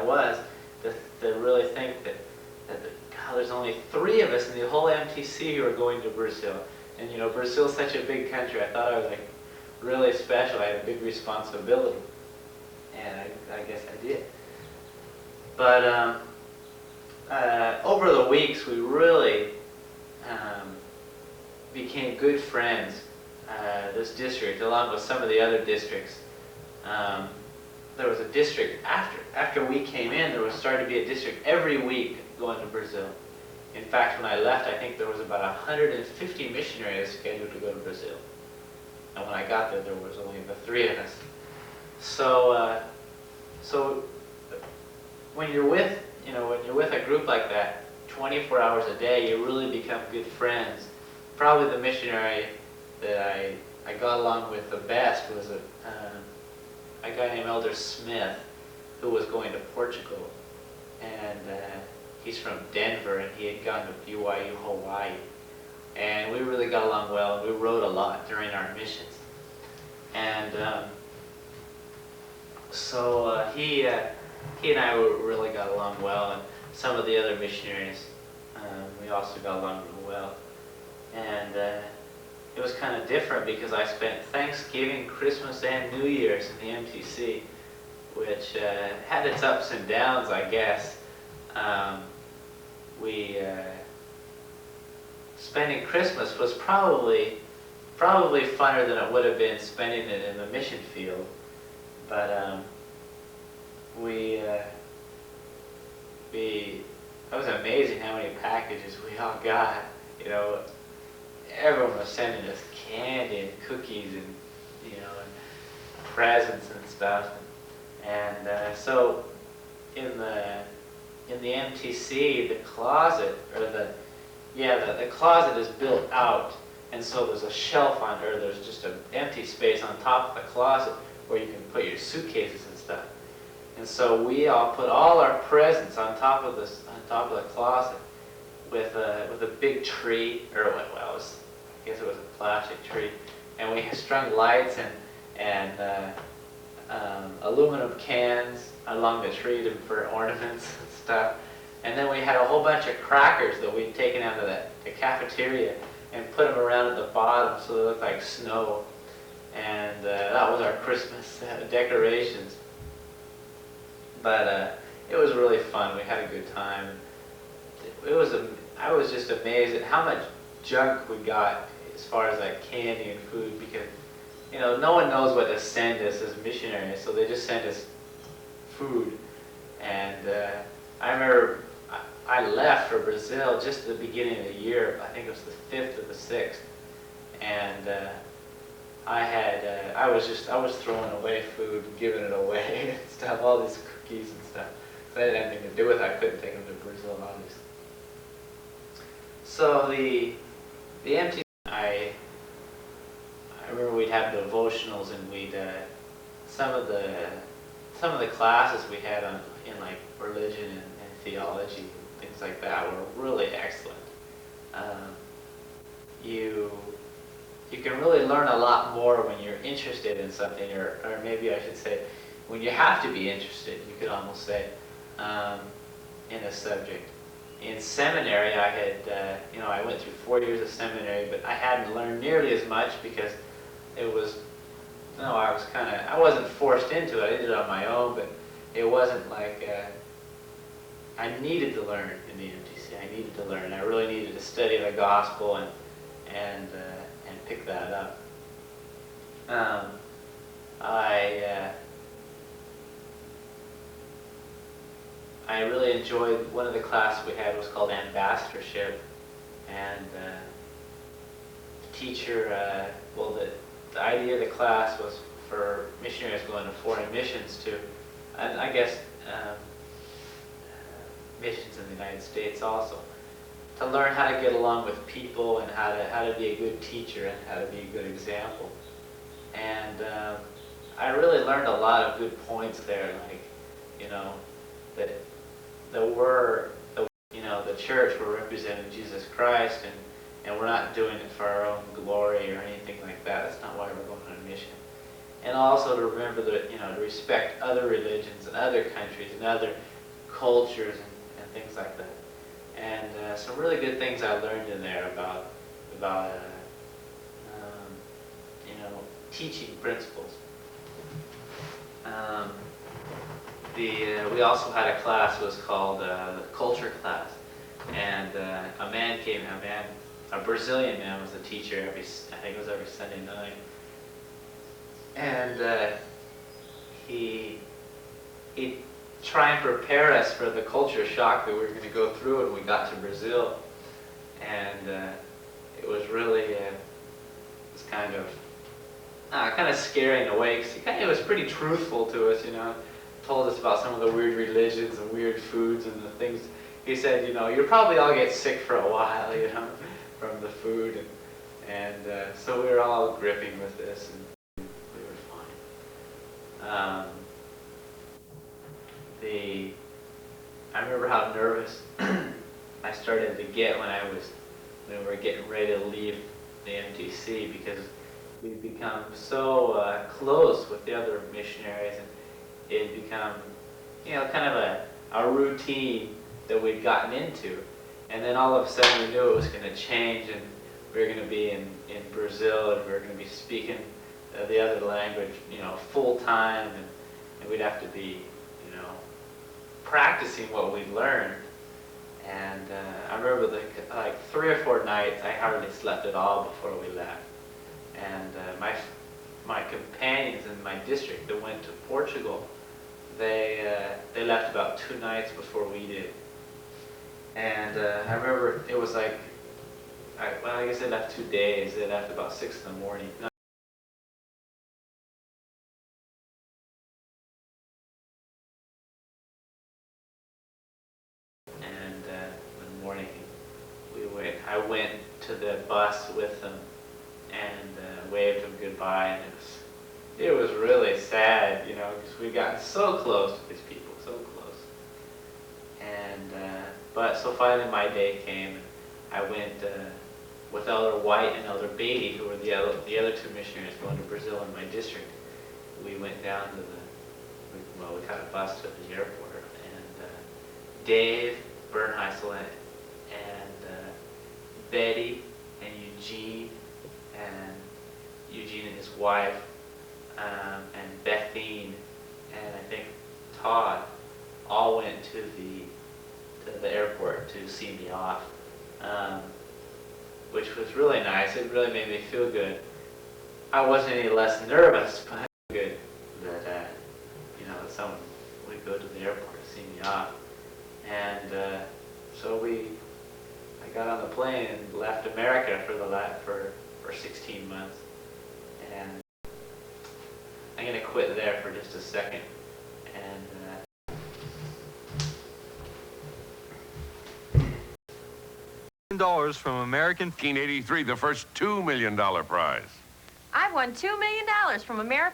was, to really think that God, there's only 3 of us in the whole MTC who are going to Brazil. And Brazil's such a big country. I thought I was like really special. I had a big responsibility, and I guess I did. But over the weeks, we really became good friends. This district, along with some of the other districts. There was a district after we came in. There was started to be a district every week going to Brazil. In fact, when I left, I think there was about 150 missionaries scheduled to go to Brazil. And when I got there, there was only the 3 of us. So when you're with a group like that, 24 hours a day, you really become good friends. Probably the missionary that I got along with the best was a guy named Elder Smith, who was going to Portugal. And he's from Denver, and he had gone to BYU, Hawaii. And we really got along well, and we rode a lot during our missions. And so he and I really got along well, and some of the other missionaries, we also got along real well. And it was kind of different because I spent Thanksgiving, Christmas, and New Year's in the MTC, which had its ups and downs, I guess. Spending Christmas was probably funner than it would have been spending it in the mission field, but it was amazing how many packages we all got. Everyone was sending us candy and cookies and and presents and stuff, and so in the MTC, the closet the closet is built out, and so there's a shelf under. There's just an empty space on top of the closet where you can put your suitcases and stuff. And so we all put all our presents on top of the closet with a big tree, or I guess it was a plastic tree, and we strung lights and aluminum cans along the tree for ornaments and stuff. And then we had a whole bunch of crackers that we'd taken out of the cafeteria and put them around at the bottom so they looked like snow. And that was our Christmas decorations. But it was really fun. We had a good time. I was just amazed at how much junk we got as far as like candy and food, because no one knows what to send us as missionaries, so they just send us food. And I remember I left for Brazil just at the beginning of the year. I think it was the 5th or the 6th, and I was throwing away food, giving it away and stuff, all these cookies and stuff. So I didn't have anything to do with it. I couldn't take them to Brazil, obviously. So the empty. I remember we'd have devotionals, and we'd some of the classes we had in like religion and theology and things like that were really excellent. You can really learn a lot more when you're interested in something, or maybe I should say, when you have to be interested, you could almost say, in a subject. In seminary, I had, I went through 4 years of seminary, but I hadn't learned nearly as much because it was, I wasn't forced into it. I did it on my own, but it wasn't like, I needed to learn in the MTC. I needed to learn. I really needed to study the gospel and pick that up. I really enjoyed one of the classes we had was called Ambassadorship, and the teacher, the idea of the class was for missionaries going to foreign missions and I guess missions in the United States also, to learn how to get along with people and how to be a good teacher and how to be a good example. And I really learned a lot of good points there, like, that the church, we're representing Jesus Christ, and we're not doing it for our own glory or anything like that. That's not why we're going on a mission. And also to remember that, to respect other religions and other countries and other cultures and things like that. And some really good things I learned in there about you know, teaching principles. We also had a class that was called the culture class, and a Brazilian man was the teacher I think it was every Sunday night, and he'd try and prepare us for the culture shock that we were going to go through when we got to Brazil, and it was really it was kind of scary in a way, because he was pretty truthful to us, you know. Told us about some of the weird religions and weird foods and the things. He said, you know, you'll probably all get sick for a while, you know, from the food, and so we were all gripping with this, and we were fine. I remember how nervous I started to get when we were getting ready to leave the MTC, because we'd become so close with the other missionaries, and it had become, you know, kind of a routine that we'd gotten into. And then all of a sudden we knew it was going to change, and we were going to be in Brazil, and we were going to be speaking the other language, you know, full time, and we'd have to be, you know, practicing what we'd learned. And I remember like 3 or 4 nights I hardly slept at all before we left. And my companions in my district that went to Portugal, they left about 2 nights before we did. And I remember it was like, I guess they left 2 days. They left about 6 in the morning. And in the morning, I went to the bus with them and waved them goodbye, and it was really sad, you know, because we got so close with these people, so close. And but so finally my day came, and I went with Elder White and Elder Beatty, who were the other 2 missionaries going to Brazil in my district. We went down to we caught a bus to the airport, and Dave Bernheisel and Betty and Eugene and his wife, and Bethine, and I think Todd, all went to the airport to see me off, which was really nice. It really made me feel good. I wasn't any less nervous, but good that you know, someone would go to the airport to see me off. And so I got on the plane and left America for 16 months. And I'm going to quit there for just a second. And $1 from American. 1983, the first $2 million prize. I won $2 million from American.